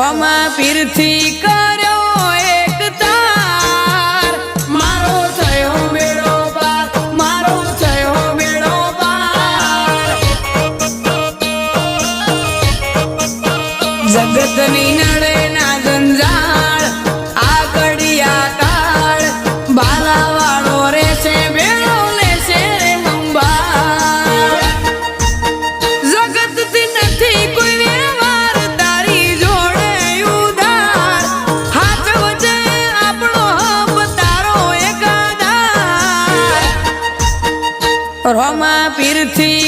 રોમા પીરથી કર્યો એક તાર મારો થયો મેળો પાર મારો થયો મેળો પાર જગતની નડે ના જંજાળ આ કડિયા કાળ બાલાવાળો રહેશે મેળો લેશે અંબાળ જગતથી નથી કોઈ વ્યવહાર તારી જોડે ઉધાર હાથ વચ્ચે આપણો તારો એકાદાર રોમા પીરથી